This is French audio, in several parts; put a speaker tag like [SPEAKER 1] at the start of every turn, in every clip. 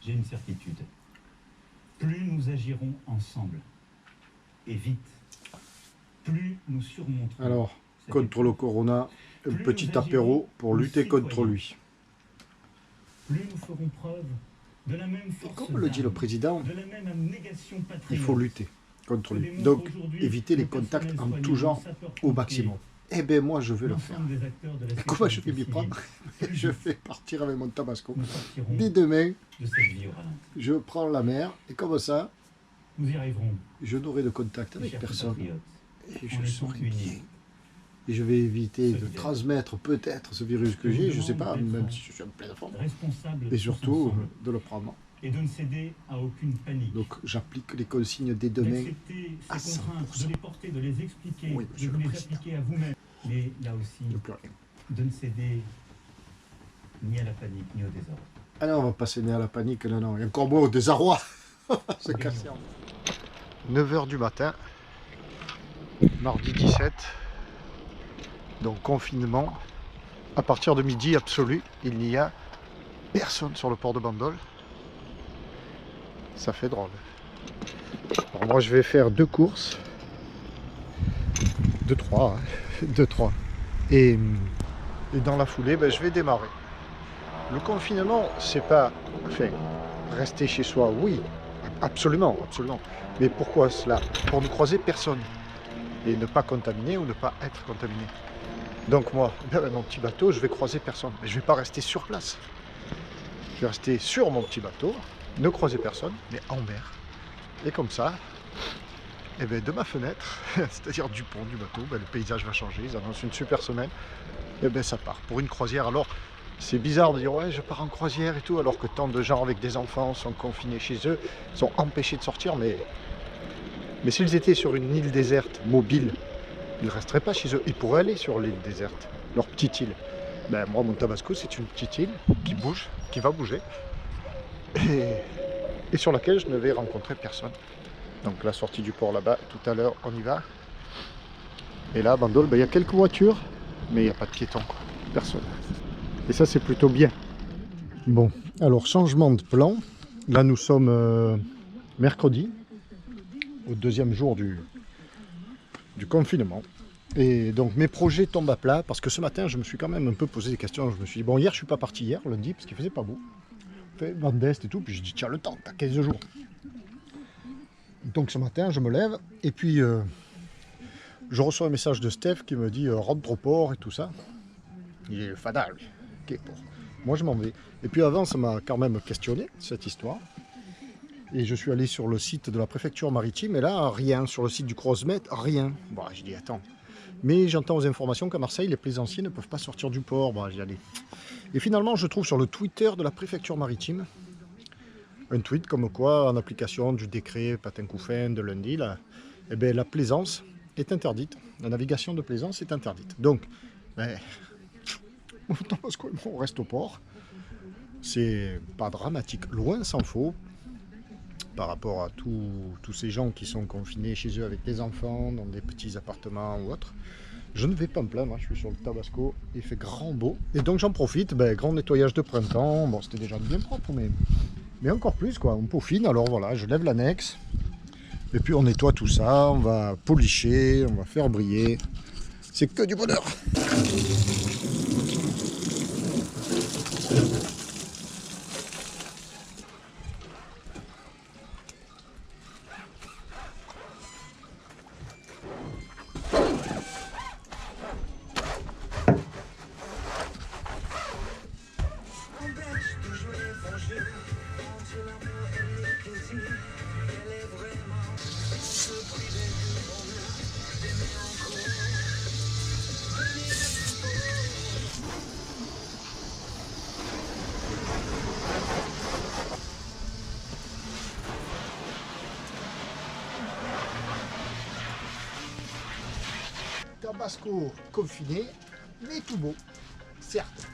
[SPEAKER 1] j'ai une certitude. Plus nous agirons ensemble, et vite, plus nous surmonterons...
[SPEAKER 2] Alors, contre le corona, un petit apéro pour lutter contre lui.
[SPEAKER 1] Plus nous ferons preuve de la même force,
[SPEAKER 2] comme le dit le président,
[SPEAKER 1] de la même abnégation patriote,
[SPEAKER 2] il faut lutter contre lui. Donc, éviter les contacts en tout genre au maximum. Eh bien, moi, je vais le faire. Et comment je vais m'y prendre? Je vais partir avec mon tabasco. Dès demain, je prends la mer, et comme ça,
[SPEAKER 1] nous y arriverons.
[SPEAKER 2] Je n'aurai de contact avec personne. Et je serai bien. Et je vais éviter de transmettre peut-être ce virus que j'ai, je ne sais pas, même si je suis en pleine forme. Et surtout, de le prendre.
[SPEAKER 1] Et de ne céder à aucune panique.
[SPEAKER 2] Donc j'applique les consignes dès demain à 100%.
[SPEAKER 1] De les porter, de les expliquer,
[SPEAKER 2] oui,
[SPEAKER 1] de vous les appliquer à vous-même. Mais là aussi, de ne céder ni à la panique, ni au désordre.
[SPEAKER 2] Ah non, on va pas céder à la panique, non, non. Il y a encore moins au désarroi. Se casser. 9h du matin, mardi 17. Donc confinement. À partir de midi absolu, il n'y a personne sur le port de Bandol. Ça fait drôle. Alors moi je vais faire 2 courses. 2-3. 2-3. Et dans la foulée, ben, je vais démarrer. Le confinement, c'est pas... Enfin, rester chez soi, oui. Absolument, absolument. Mais pourquoi cela? Pour ne croiser personne. Et ne pas contaminer ou ne pas être contaminé. Donc moi, avec mon petit bateau, je vais croiser personne. Mais je ne vais pas rester sur place. Je vais rester sur mon petit bateau, ne croiser personne, mais en mer. Et comme ça, eh ben, de ma fenêtre, c'est-à-dire du pont du bateau, ben, le paysage va changer. Ils annoncent une super semaine. Et ben ça part pour une croisière. Alors, c'est bizarre de dire ouais, je pars en croisière et tout, alors que tant de gens avec des enfants sont confinés chez eux, sont empêchés de sortir. Mais s'ils étaient sur une île déserte, mobile, ils ne resteraient pas chez eux. Ils pourraient aller sur l'île déserte, leur petite île. Ben, moi, mon Tabasco, c'est une petite île qui bouge, qui va bouger, et sur laquelle je ne vais rencontrer personne. Donc la sortie du port là-bas, tout à l'heure, on y va. Et là, à Bandol, ben, y a quelques voitures, mais il n'y a pas de piétons, quoi. Personne. Et ça, c'est plutôt bien. Bon, alors changement de plan. Là, nous sommes mercredi, au 2e jour du confinement. Et donc mes projets tombent à plat parce que ce matin je me suis quand même un peu posé des questions. Je me suis dit bon, hier je suis pas parti hier, lundi, parce qu'il faisait pas beau. Fait vent d'est et tout, puis je dis tiens, le temps, t'as 15 jours. Donc ce matin je me lève et puis je reçois un message de Steph qui me dit rentre au port et tout ça. Il est fada lui. Ok, bon. Moi je m'en vais. Et puis avant ça m'a quand même questionné cette histoire. Et je suis allé sur le site de la préfecture maritime et là rien, sur le site du Crossmet, rien. Bon, je dis attends. Mais j'entends aux informations qu'à Marseille, les plaisanciers ne peuvent pas sortir du port. Bon, j'y allais. Et finalement, je trouve sur le Twitter de la préfecture maritime un tweet comme quoi, en application du décret Patin-Couffin de lundi, là, eh ben, la plaisance est interdite. La navigation de plaisance est interdite. Donc, ben, on reste au port. C'est pas dramatique. Loin s'en faut. Par rapport à tous ces gens qui sont confinés chez eux avec des enfants, dans des petits appartements ou autres. Je ne vais pas me plaindre, je suis sur le Tabasco, il fait grand beau. Et donc j'en profite, ben, grand nettoyage de printemps, bon c'était déjà bien propre, mais encore plus quoi, on peaufine, alors voilà, je lève l'annexe, et puis on nettoie tout ça, on va policher, on va faire briller, c'est que du bonheur. Tabasco confiné, mais tout beau, certes.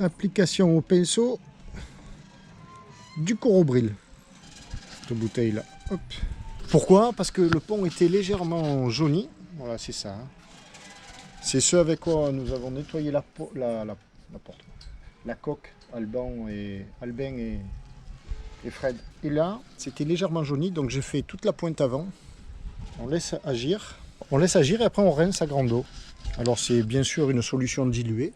[SPEAKER 2] application au pinceau du Corobril. Cette bouteille là. Hop. Pourquoi? Parce que le pont était légèrement jauni. Voilà, c'est ça. C'est ce avec quoi nous avons nettoyé la porte. La coque, Albin et Fred. Et là, c'était légèrement jauni, donc j'ai fait toute la pointe avant. On laisse agir. On laisse agir et après on rince à grande eau. Alors c'est bien sûr une solution diluée.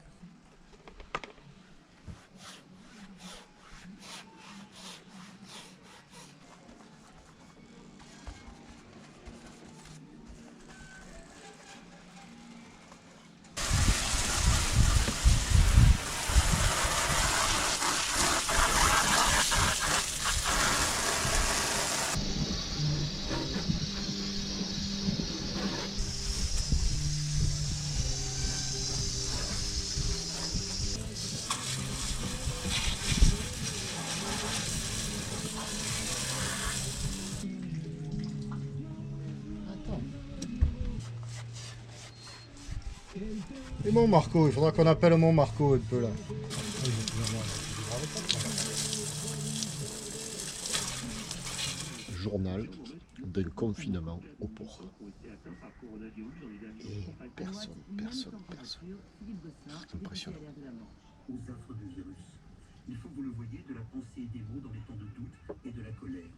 [SPEAKER 2] Et mon Marco, il faudra qu'on appelle mon Marco un peu là. Journal d'un confinement au port. Et personne. Impressionnant.
[SPEAKER 1] Aux affres du virus. Il faut, vous le voyez, de la pensée et des mots dans les temps de doute et de la colère.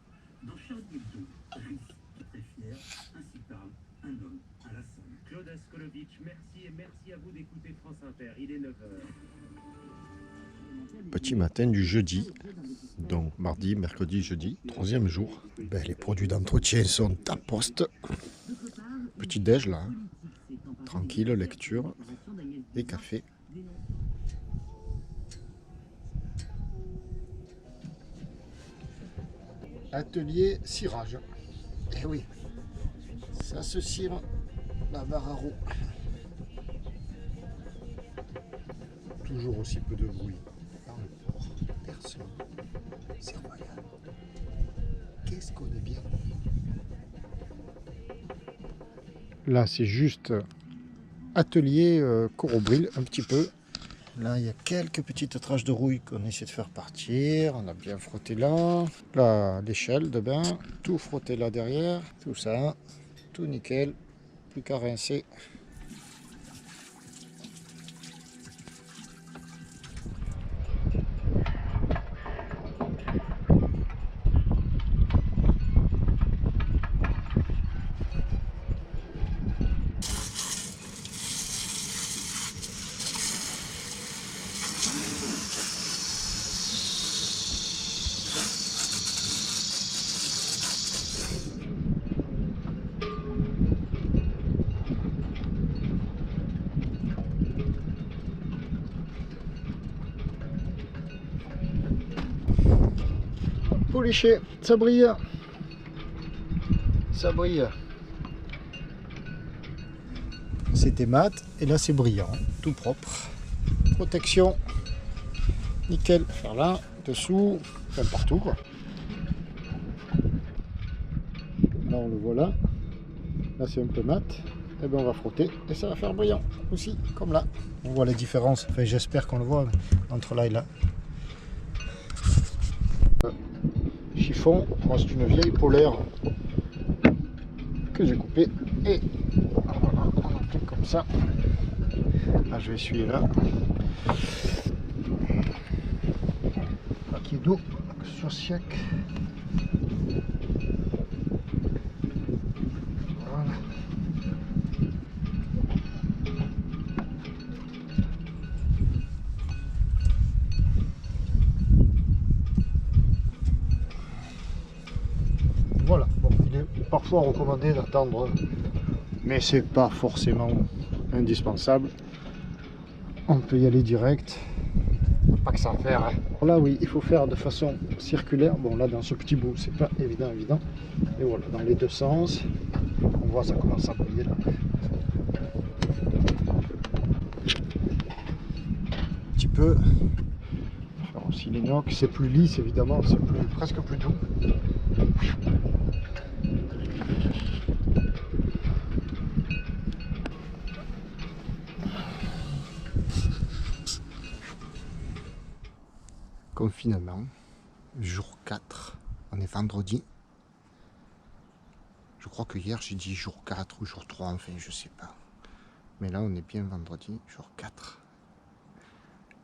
[SPEAKER 1] Dans Charlie Hebdo, Riff, très fier, ainsi parle un homme à la salle.
[SPEAKER 3] Claude Askolovitch, merci et merci à vous d'écouter France Inter. Il est 9h.
[SPEAKER 2] Petit matin du jeudi, donc mardi, mercredi, jeudi, 3e jour. Ben, les produits d'entretien sont à poste. Petit déj là, hein. Tranquille, lecture et café. Atelier cirage. Eh oui, ça se cire la barre à roue. Toujours aussi peu de bruit dans le port. Personne. C'est royal. Qu'est-ce qu'on est bien. Là, c'est juste atelier Corobril, un petit peu. Là, il y a quelques petites traces de rouille qu'on essaie de faire partir. On a bien frotté là. Là, l'échelle de bain. Tout frotté là derrière. Tout ça. Tout nickel. Plus qu'à rincer. Poliché, ça brille. Ça brille. C'était mat et là c'est brillant, tout propre. Protection, nickel. Faire là, dessous, même partout quoi. Là on le voit là. Là c'est un peu mat. Et bien on va frotter et ça va faire brillant aussi, comme là. On voit la différence, enfin j'espère qu'on le voit entre là et là. Chiffon, moi c'est une vieille polaire que j'ai coupée et voilà, on applique comme ça. Là je vais essuyer là. Pas qu'il y ait d'eau, que ce soit sec. Voilà. Voilà, bon, il est parfois recommandé d'attendre, mais c'est pas forcément indispensable. On peut y aller direct, pas que ça à faire. Hein. Là oui, il faut faire de façon circulaire. Bon là dans ce petit bout, c'est pas évident, mais voilà, dans les deux sens. On voit ça commence à briller là. Un petit peu. Faire aussi l'inox, c'est plus lisse évidemment, c'est presque plus doux. confinement, jour 4, on est vendredi. Je crois que hier j'ai dit jour 4 ou jour 3, enfin je sais pas. Mais là on est bien vendredi, jour 4.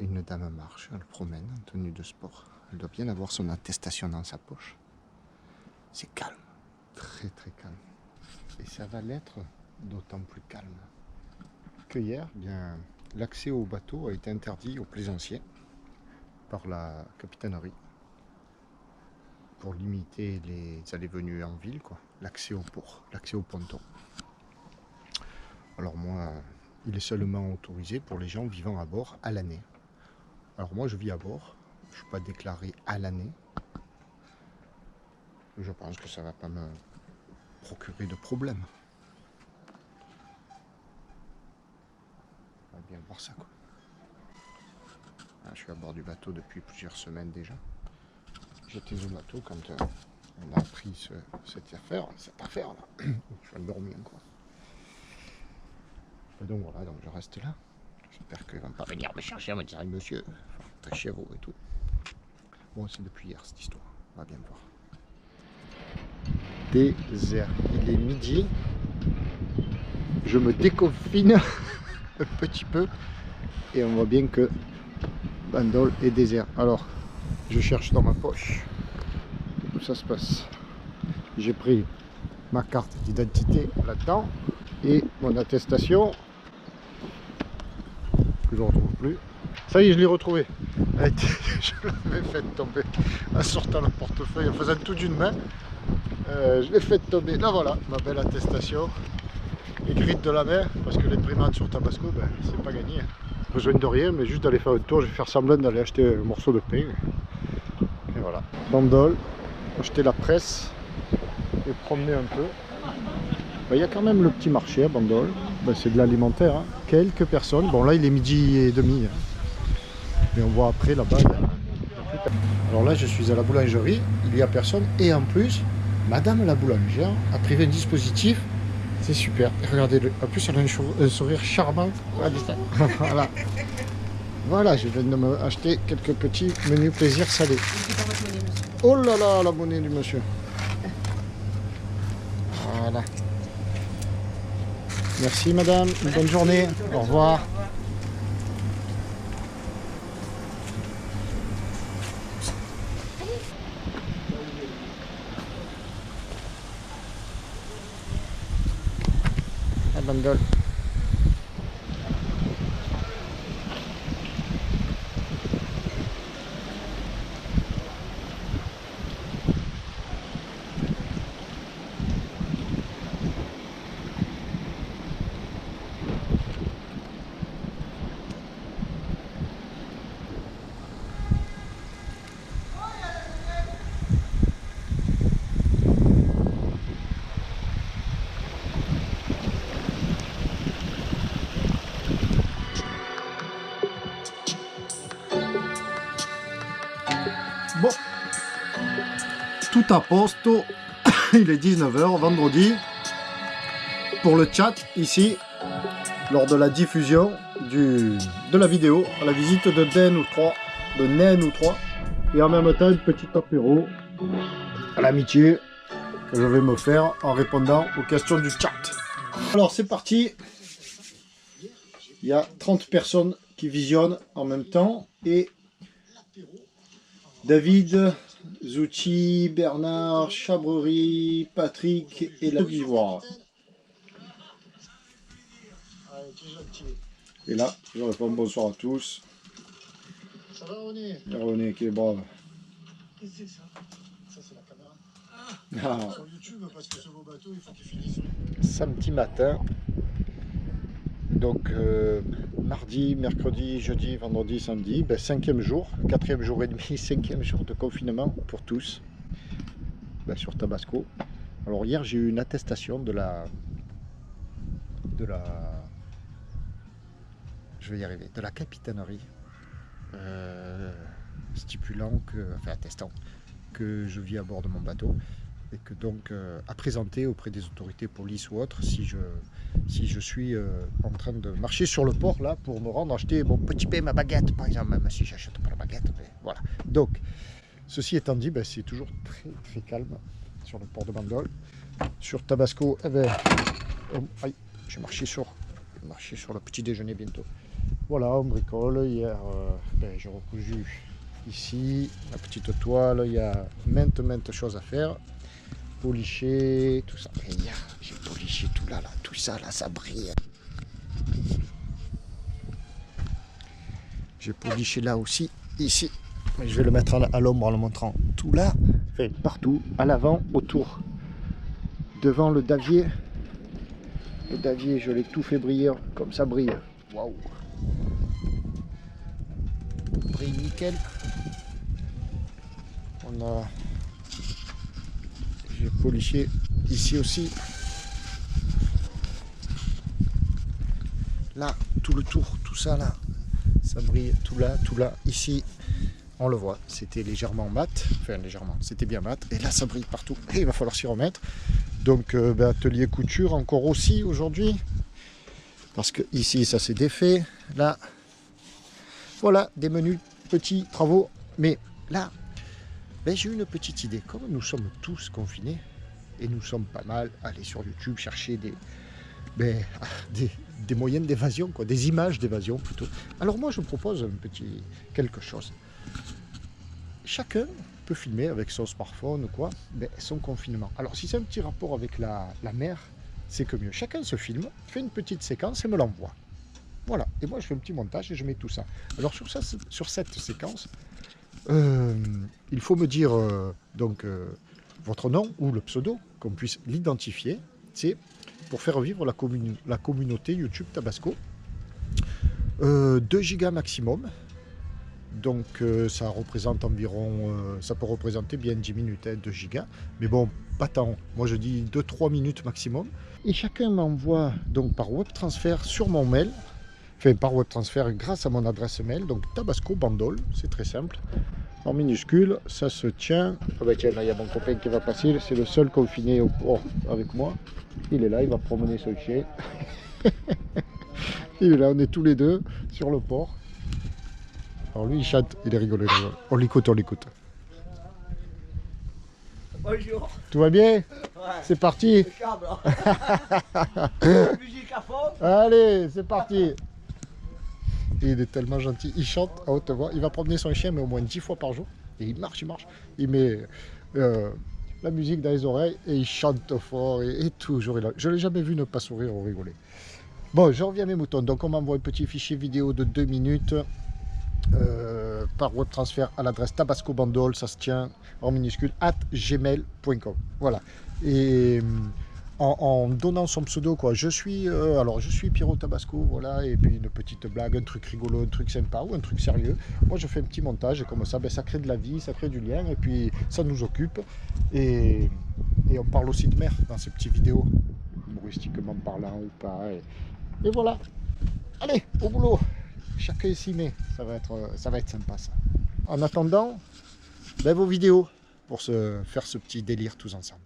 [SPEAKER 2] Une dame marche, elle promène en tenue de sport. Elle doit bien avoir son attestation dans sa poche. C'est calme, très très calme. Et ça va l'être d'autant plus calme que hier, bien, l'accès au bateau a été interdit aux plaisanciers par la capitainerie pour limiter les allées-venues en ville, quoi. L'accès au port, l'accès au ponton. Alors moi, il est seulement autorisé pour les gens vivant à bord à l'année. Alors moi, je vis à bord, je ne suis pas déclaré à l'année. Je pense que ça ne va pas me procurer de problème. On va bien voir ça, quoi. Ah, je suis à bord du bateau depuis plusieurs semaines déjà. J'étais au bateau quand on a appris cette affaire là. Je vais dormir, quoi. Et donc voilà, donc je reste là. J'espère qu'ils ne vont pas venir me chercher, me dire monsieur, très chez vous et tout. Bon, c'est depuis hier cette histoire. On va bien voir. Désert. Il est midi. Je me déconfine un petit peu. Et on voit bien que Bandol est désert. Alors, je cherche dans ma poche où ça se passe. J'ai pris ma carte d'identité là-dedans et mon attestation que je ne retrouve plus. Ça y est, je l'ai retrouvée. Je l'avais fait tomber en sortant le portefeuille, en faisant tout d'une main. Je l'ai fait tomber. Là voilà, ma belle attestation écrite de la main, parce que l'imprimante sur Tabasco, ben, c'est pas gagné. Besoin de rien, mais juste d'aller faire un tour. Je vais faire semblant d'aller acheter un morceau de pain. Et voilà. Bandol, acheter la presse et promener un peu. Il y a quand même le petit marché à Bandol. Ben, c'est de l'alimentaire. Hein. Quelques personnes. Bon là il est midi et demi. Mais on voit après là-bas. Alors là je suis à la boulangerie. Il n'y a personne. Et en plus, madame la boulangère a pris un dispositif. C'est super. Regardez-le. En plus elle a un sourire charmant. Voilà. Voilà, je viens de m'acheter quelques petits menus plaisir salés. Oh là là, la monnaie du monsieur. Voilà. Merci madame, une bonne journée. Au revoir. À Bandol. Bon, tout à posto, il est 19h, vendredi, pour le chat, ici, lors de la diffusion de la vidéo, à la visite de Naine ou 3, et en même temps, une petite apéro à l'amitié que je vais me faire en répondant aux questions du chat. Alors, c'est parti. Il y a 30 personnes qui visionnent en même temps, et David, Zouti, Bernard, Chabrerie, Patrick et la d'Ivoire. Et là, je réponds bonsoir à tous. Ça va René? René qui est brave. Qu'est-ce que c'est ça? Ça c'est la caméra. Ah. Sur YouTube parce que sur vos bateaux il faut qu'ils finissent. Samedi matin. Donc mardi, mercredi, jeudi, vendredi, samedi, ben, 5e jour, 4e jour et demi, 5e jour de confinement pour tous, ben, sur Tabasco. Alors hier j'ai eu une attestation de la je vais y arriver, de la capitainerie, stipulant que, enfin attestant que je vis à bord de mon bateau. et que donc à présenter auprès des autorités police ou autres si je suis en train de marcher sur le port là pour me rendre acheter mon petit pain, ma baguette par exemple, même si j'achète pas la baguette, mais voilà. Donc ceci étant dit, ben, c'est toujours très très calme sur le port de Bandol. Sur Tabasco, eh ben, aïe, je vais marcher sur le petit déjeuner bientôt. Voilà, on bricole. Hier ben, j'ai recousu ici la petite toile, il y a maintes choses à faire. Policher, tout ça. Et hier, j'ai poliché tout là, tout ça là, ça brille. J'ai poliché là aussi, ici. Mais je vais le mettre à l'ombre en le montrant tout là, enfin partout, à l'avant, autour. Devant le davier. Le davier, je l'ai tout fait briller comme ça brille. Waouh! Brille nickel. J'ai poliché ici aussi. Là, tout le tour, tout ça là, ça brille tout là, ici. On le voit, c'était légèrement mat, enfin légèrement, c'était bien mat. Et là, ça brille partout. Et il va falloir s'y remettre. Donc, ben, atelier couture encore aussi aujourd'hui. Parce que ici, ça s'est défait. Là, voilà, des menus petits travaux. Mais là, ben, j'ai eu une petite idée. Comme nous sommes tous confinés, et nous sommes pas mal allés sur YouTube chercher des moyens d'évasion, quoi, des images d'évasion plutôt. Alors moi, je propose quelque chose. Chacun peut filmer avec son smartphone ou quoi, ben, son confinement. Alors si c'est un petit rapport avec la mer, c'est que mieux. Chacun se filme, fait une petite séquence et me l'envoie. Voilà. Et moi, je fais un petit montage et je mets tout ça. Alors sur cette séquence, il faut me dire votre nom ou le pseudo, qu'on puisse l'identifier. C'est pour faire vivre la communauté YouTube Tabasco. 2 gigas maximum. Donc ça représente environ, ça peut représenter bien 10 minutes, 2 gigas. Mais bon, pas tant. Moi je dis 2-3 minutes maximum. Et chacun m'envoie donc par WebTransfer sur mon mail. Enfin par WebTransfer grâce à mon adresse mail. Donc Tabasco Bandol, c'est très simple. En minuscule, ça se tient. Ah bah tiens, là il y a mon copain qui va passer. C'est le seul confiné au port avec moi. Il est là, il va promener son chien. Il est là, on est tous les deux sur le port. Alors lui il chante, il est rigolo. On l'écoute.
[SPEAKER 4] Bonjour.
[SPEAKER 2] Tout va bien?
[SPEAKER 4] Ouais.
[SPEAKER 2] C'est parti.
[SPEAKER 4] Musique à fond.
[SPEAKER 2] Allez, c'est parti. Il est tellement gentil, il chante à haute voix. Il va promener son chien mais au moins 10 fois par jour. Et il marche. Il met la musique dans les oreilles et il chante fort et toujours il a... Je ne l'ai jamais vu ne pas sourire ou rigoler. Bon, je reviens à mes moutons. Donc on m'envoie un petit fichier vidéo de 2 minutes. Par WebTransfer à l'adresse Tabasco Bandol, ça se tient en minuscule @gmail.com. Voilà. Et en donnant son pseudo, quoi, je suis Pierrot Tabasco, voilà, et puis une petite blague, un truc rigolo, un truc sympa ou un truc sérieux. Moi je fais un petit montage et comme ça, ben, ça crée de la vie, ça crée du lien et puis ça nous occupe. Et on parle aussi de mer dans ces petites vidéos, humoristiquement parlant ou pas. Et voilà. Allez, au boulot. Chacun s'y met, ça va être sympa ça. En attendant, ben, vos vidéos pour se faire ce petit délire tous ensemble.